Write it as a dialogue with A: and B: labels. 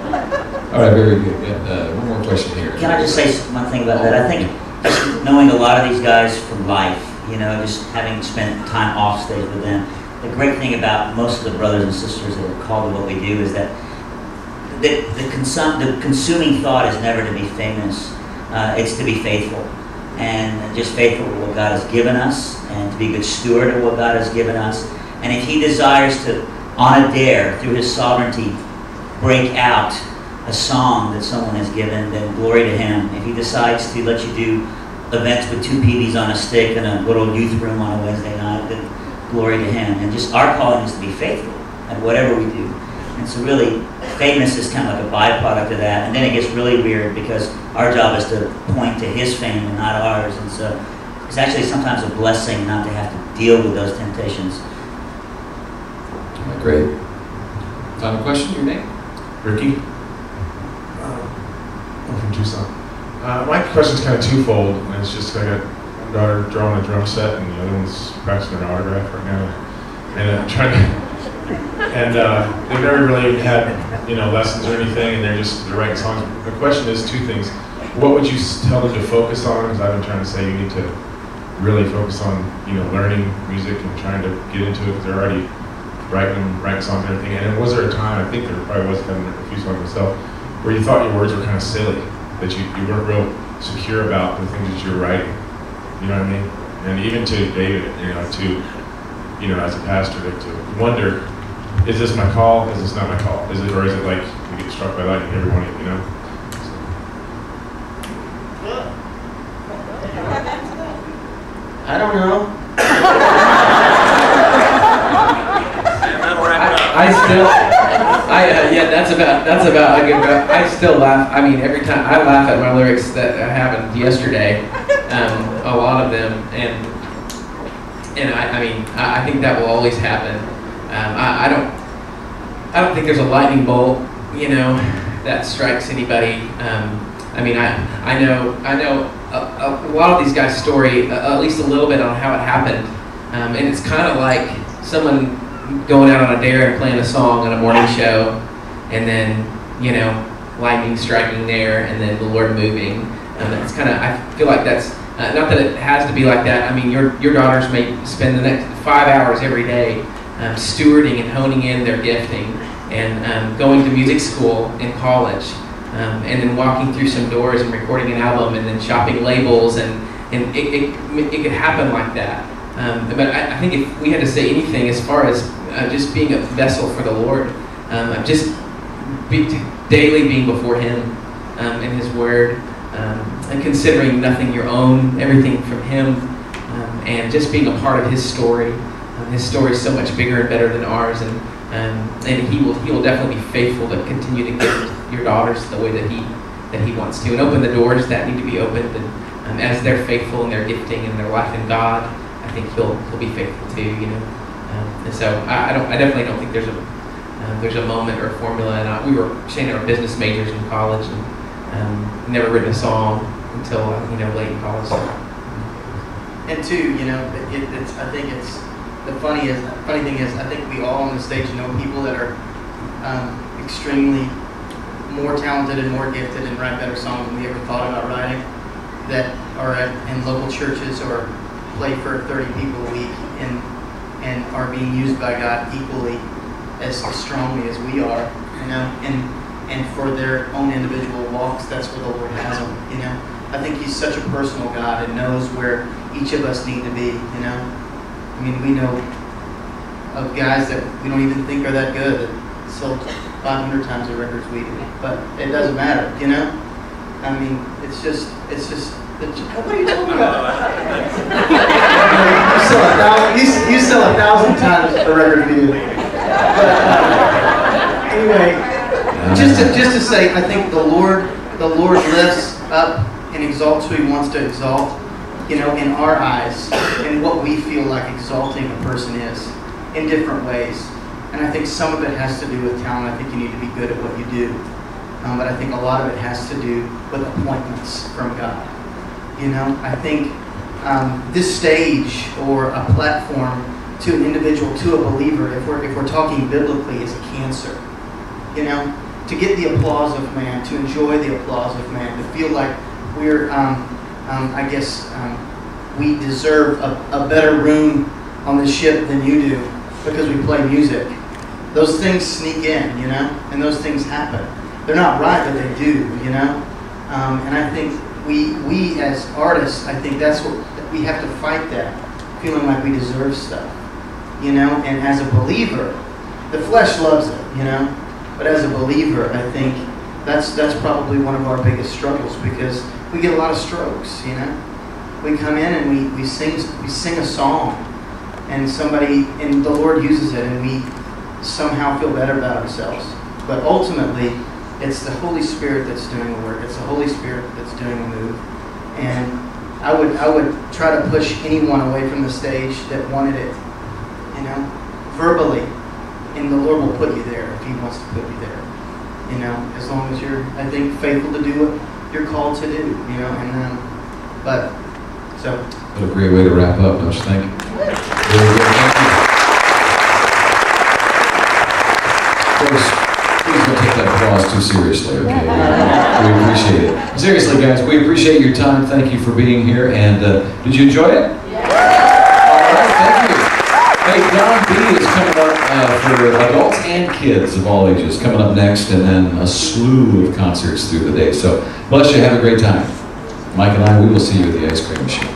A: All right, very good. One more question here.
B: Can I just say one thing about that? I think just knowing a lot of these guys from life, you know, just having spent time off stage with them, the great thing about most of the brothers and sisters that are called to what we do is that the consuming thought is never to be famous. It's to be faithful. And just faithful to what God has given us, and to be a good steward of what God has given us. And if He desires to, on a dare, through His sovereignty, break out a song that someone has given, then glory to Him. If He decides to let you do events with 2 PDs on a stick in a little youth room on a Wednesday night, then glory to Him. And just our calling is to be faithful at whatever we do. And so really, famous is kind of like a byproduct of that. And then it gets really weird because our job is to point to His fame and not ours. And so it's actually sometimes a blessing not to have to deal with those temptations.
A: All right, great. Final question, your name?
C: Ricky. I'm from Tucson. My question's kind of twofold, and it's just I got one daughter drawing a drum set, and the other one's practicing her autograph right now, and I'm trying to. And they've never really had, lessons or anything, and they're writing songs. The question is 2 things. What would you tell them to focus on? Because I've been trying to say you need to really focus on, learning music and trying to get into it, because they're already writing songs and everything. And then was there a time, I think there probably was, having a few songs myself, where you thought your words were kind of silly, that you weren't real secure about the things that you were writing? You know what I mean? And even to David, as a pastor, to wonder, is this my call? Is this not my call? Is it, or is it like you get struck by lightning every morning,
D: I don't know. That's about a good rep. I still laugh. I mean, every time I laugh at my lyrics that happened yesterday, a lot of them, and I think that will always happen. I don't think there's a lightning bolt, that strikes anybody. I know a lot of these guys' story, at least a little bit on how it happened, and it's kind of like someone going out on a dare and playing a song on a morning show, and then lightning striking there, and then the Lord moving. It's kind of, I feel like that's not that it has to be like that. I mean, your daughters may spend the next 5 hours every day stewarding and honing in their gifting, and going to music school in college, and then walking through some doors and recording an album, and then shopping labels, and it could happen like that. But I think if we had to say anything as far as just being a vessel for the Lord, just daily being before Him in His Word, and considering nothing your own, everything from Him, and just being a part of His story. His story is so much bigger and better than ours, and He will definitely be faithful to continue to gift your daughters the way that He wants to, and open the doors that need to be opened. And as they're faithful in their gifting and their life in God, I think He'll be faithful too. And so I definitely don't think there's a moment or a formula. And we were Shane and I were business majors in college, and never written a song until late in college.
E: And two, I think it's the funny thing is I think we all on the stage know people that are extremely more talented and more gifted and write better songs than we ever thought about writing, that are in local churches or play for 30 people a week and are being used by God equally as strongly as we are, and for their own individual walks, that's where the Lord has them, I think He's such a personal God and knows where each of us need to be, I mean, we know of guys that we don't even think are that good that sold 500 times the records we do, but it doesn't matter, I mean, it's just what are you talking about? you sell 1,000 times the record we do. But anyway, just to say, I think the Lord lifts up and exalts who He wants to exalt, in our eyes, and what we feel like exalting a person is in different ways. And I think some of it has to do with talent. I think you need to be good at what you do. But I think a lot of it has to do with appointments from God. I think this stage or a platform to an individual, to a believer, if we're talking biblically, is a cancer. to get the applause of man, to enjoy the applause of man, to feel like we're, we deserve a better room on the ship than you do because we play music. Those things sneak in, you know, and those things happen. They're not right, but they do, you know. And I think we as artists, I think that's what we have to fight, that feeling like we deserve stuff, you know. And as a believer, the flesh loves it, you know. But as a believer, I think that's probably one of our biggest struggles, because we get a lot of strokes, you know. We come in and we sing a song, and the Lord uses it, and we somehow feel better about ourselves. But ultimately, it's the Holy Spirit that's doing the work. It's the Holy Spirit that's doing the move. And I would try to push anyone away from the stage that wanted it, you know, verbally. And the Lord will put you there if He wants to put you there, you know, as long as you're, I think, faithful to do what you're called to do, you know. And so.
A: What a great way to wrap up, don't you think? Very good. Thank you. Of course, please don't take that applause too seriously, okay? We appreciate it. Seriously, guys, we appreciate your time. Thank you for being here. And did you enjoy it? Yeah. All right, thank you. Hey, Don B is coming up for adults and kids of all ages, coming up next, and then a slew of concerts through the day. So, bless you. Have a great time. Mike and I, we will see you at the ice cream machine.